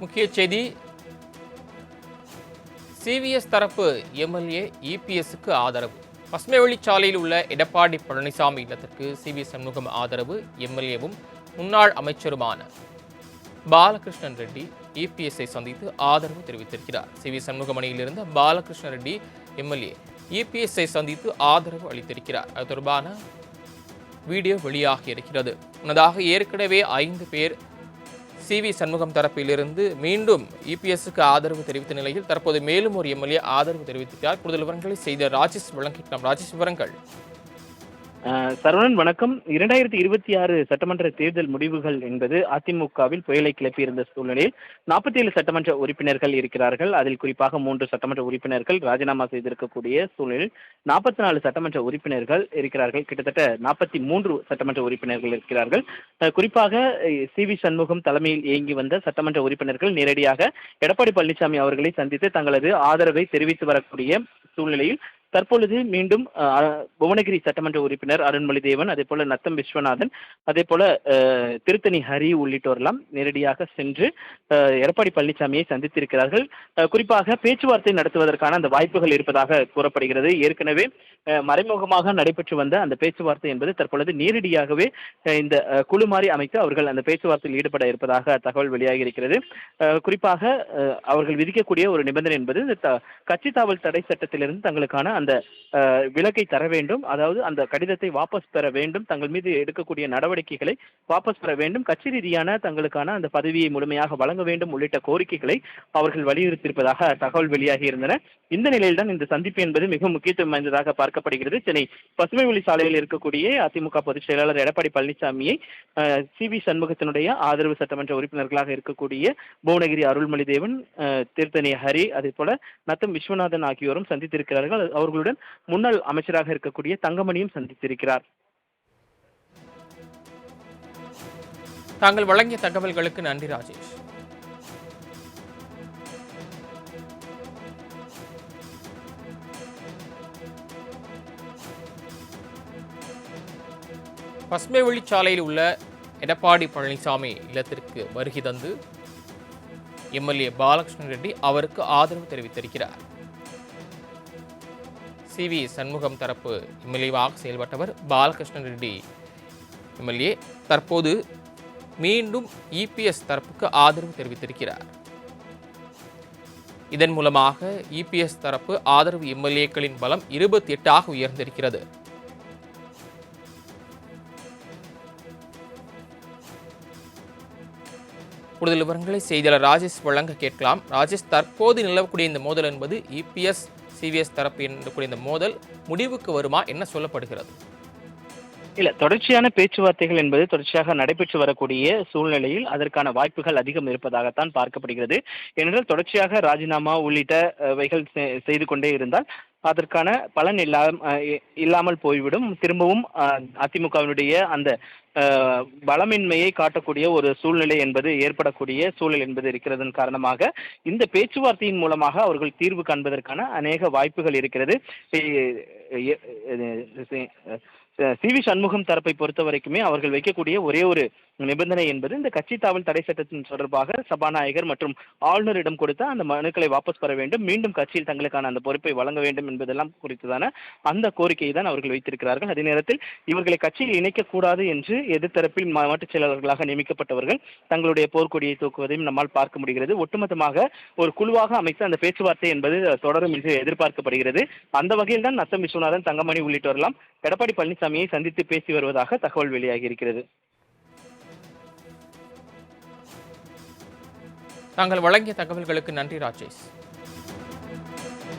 முக்கிய செய்தி சிவிஎஸ் தரப்பு எம்எல்ஏ இபிஎஸ்க்கு ஆதரவு. பசுமைவழிச்சாலையில் உள்ள எடப்பாடி பழனிசாமி இல்லத்திற்கு சிவி சண்முகம் ஆதரவு. எம்எல்ஏவும் முன்னாள் அமைச்சருமான பாலகிருஷ்ணன் ரெட்டி இபிஎஸ்ஐ சந்தித்து ஆதரவு தெரிவித்திருக்கிறார். சிவி சண்முகம் அணியிலிருந்து பாலகிருஷ்ணன் ரெட்டி எம்எல்ஏ இபிஎஸ்ஐ சந்தித்து ஆதரவு அளித்திருக்கிறார். அது தொடர்பான வீடியோ வெளியாகி இருக்கிறது. முன்னதாக ஏற்கனவே 5 பேர் சிவி சண்முகம் தரப்பிலிருந்து மீண்டும் இபிஎஸ்க்கு ஆதரவு தெரிவித்த நிலையில் தற்போது மேலும் ஒரு எம்எல்ஏ ஆதரவு தெரிவித்திருக்கிறார். கூடுதல் விவரங்களை செய்த ராஜேஷ் வழங்கிக்கலாம். ராஜேஷ், விவரங்கள். சரவணன் வணக்கம். 2026 சட்டமன்ற தேர்தல் முடிவுகள் என்பது அதிமுகவில் புயலை கிளப்பியிருந்த சூழ்நிலையில் 47 சட்டமன்ற உறுப்பினர்கள் இருக்கிறார்கள். அதில் குறிப்பாக 3 சட்டமன்ற உறுப்பினர்கள் ராஜினாமா செய்திருக்கக்கூடிய சூழ்நிலையில் 44 சட்டமன்ற உறுப்பினர்கள் இருக்கிறார்கள். கிட்டத்தட்ட 43 சட்டமன்ற உறுப்பினர்கள் இருக்கிறார்கள். குறிப்பாக சிவி சண்முகம் தலைமையில் இயங்கி வந்த சட்டமன்ற உறுப்பினர்கள் நேரடியாக எடப்பாடி பழனிசாமி அவர்களை சந்தித்து தங்களது ஆதரவை தெரிவித்து வரக்கூடிய சூழ்நிலையில் தற்பொழுது மீண்டும் புவனகிரி சட்டமன்ற உறுப்பினர் அருண்மொழி தேவன், அதே போல நத்தம் விஸ்வநாதன், அதே போல திருத்தணி ஹரி உள்ளிட்டோரெல்லாம் நேரடியாக சென்று எடப்பாடி பழனிசாமியை சந்தித்திருக்கிறார்கள். குறிப்பாக பேச்சுவார்த்தை நடத்துவதற்கான அந்த வாய்ப்புகள் இருப்பதாக கூறப்படுகிறது. ஏற்கனவே மறைமுகமாக நடைபெற்று வந்த அந்த பேச்சுவார்த்தை என்பது தற்பொழுது நேரடியாகவே இந்த குழு மாறி அமைத்து அவர்கள் அந்த பேச்சுவார்த்தையில் ஈடுபட இருப்பதாக தகவல் வெளியாகி இருக்கிறது. குறிப்பாக அவர்கள் விதிக்கக்கூடிய ஒரு நிபந்தனை என்பது கட்சி தாவல் தடை சட்டத்திலிருந்து தங்களுக்கான அந்த விலக்கை தர வேண்டும், அதாவது அந்த கடிதத்தை வாபஸ் பெற வேண்டும், தங்கள் மீது எடுக்கக்கூடிய நடவடிக்கைகளை வாபஸ் பெற வேண்டும், கட்சி ரீதியான தங்களுக்கான அந்த பதவியை முழுமையாக வழங்க வேண்டும் உள்ளிட்ட கோரிக்கைகளை அவர்கள் வலியுறுத்தியிருப்பதாக தகவல் வெளியாகி இருந்தன. இந்த நிலையில்தான் இந்த சந்திப்பு என்பது மிக முக்கியத்துவம் வாய்ந்ததாக பார்க்கப்படுகிறது. சென்னை பசுமைவழி சாலையில் இருக்கக்கூடிய அதிமுக பொதுச் செயலாளர் எடப்பாடி பழனிசாமியை சிவி சண்முகத்தினுடைய ஆதரவு சட்டமன்ற உறுப்பினர்களாக இருக்கக்கூடிய புவனகிரி அருள்மொழி தேவன், திருத்தணி ஹரி, அதே போல நத்தம் விஸ்வநாதன் ஆகியோரும் சந்தித்திருக்கிறார்கள். அவர்களுடன் முன்னாள் அமைச்சராக இருக்கக்கூடிய தங்கமணியும் சந்தித்திருக்கிறார். தாங்கள் வழங்கிய தகவல்களுக்கு நன்றி ராஜேஷ். பசுமை வழிச்சாலையில் உள்ள எடப்பாடி பழனிசாமி இல்லத்திற்கு வருகை தந்து எம்எல்ஏ பாலகிருஷ்ணன் ரெட்டி அவருக்கு ஆதரவு தெரிவித்திருக்கிறார். சிவி சண்முகம் தரப்பு எம்எல்ஏவாக செயல்பட்டவர் பாலகிருஷ்ணன் ரெட்டி எம்எல்ஏ தற்போது மீண்டும் இபிஎஸ் தரப்புக்கு ஆதரவு தெரிவித்திருக்கிறார். இதன் மூலமாக இபிஎஸ் தரப்பு ஆதரவு எம்எல்ஏக்களின் பலம் 28ஆக உயர்ந்திருக்கிறது. கூடுதல் விவரங்களை செய்தியாளர் ராஜேஷ் வழங்க கேட்கலாம். ராஜேஷ், தற்போது நிலவக்கூடிய இந்த மோதல் என்பது இபிஎஸ் சிவிஎஸ் தரப்பு என்ற இந்த மோதல் முடிவுக்கு வருமா? என்ன சொல்லப்படுகிறது? தொடர்ச்சியான பேச்சுவார்த்தைகள் என்பது தொடர்ச்சியாக நடைபெற்று வரக்கூடிய சூழ்நிலையில் அதற்கான வாய்ப்புகள் அதிகம் இருப்பதாகத்தான் பார்க்கப்படுகிறது. ஏனென்றால் தொடர்ச்சியாக ராஜினாமா உள்ளிட்டவைகள் செய்து கொண்டே இருந்தால் அதற்கான பலன் இல்லாமல் போய்விடும். திரும்பவும் அதிமுகவினுடைய அந்த பலமின்மையை காட்டக்கூடிய ஒரு சூழ்நிலை என்பது ஏற்படக்கூடிய சூழல் என்பது இருக்கிறதன் காரணமாக இந்த பேச்சுவார்த்தையின் மூலமாக அவர்கள் தீர்வு காண்பதற்கான அநேக வாய்ப்புகள் இருக்கிறது. சிவி சண்முகம் தரப்பை பொறுத்த வரைக்குமே அவர்கள் வைக்கக்கூடிய ஒரே ஒரு நிபந்தனை என்பது இந்த கட்சி தாவல் தடை சட்டத்தின் தொடர்பாக சபாநாயகர் மற்றும் ஆளுநரிடம் கொடுத்த அந்த மனுக்களை வாபஸ் பெற வேண்டும், மீண்டும் கட்சியில் தங்களுக்கான அந்த பொறுப்பை வழங்க வேண்டும் என்பதெல்லாம் குறித்துதான அந்த கோரிக்கையை தான் அவர்கள் வைத்திருக்கிறார்கள். அதே நேரத்தில் இவர்களை கட்சியில் இணைக்கக்கூடாது என்று எதிர்த்தரப்பில் மாவட்ட செயலாளர்களாக நியமிக்கப்பட்டவர்கள் தங்களுடைய போர்க்கொடியை தூக்குவதையும் நம்மால் பார்க்க முடிகிறது. ஒட்டுமொத்தமாக ஒரு குழுவாக அமைத்து அந்த பேச்சுவார்த்தை என்பது தொடரும் என்று எதிர்பார்க்கப்படுகிறது. அந்த வகையில் தான் நத்தம் விஸ்வநாதன், தங்கமணி உள்ளிட்டோரெல்லாம் எடப்பாடி பழனிசாமியை சந்தித்து பேசி வருவதாக தகவல் வெளியாகி இருக்கிறது. தாங்கள் வழங்கிய தகவல்களுக்கு நன்றி ராஜேஷ்.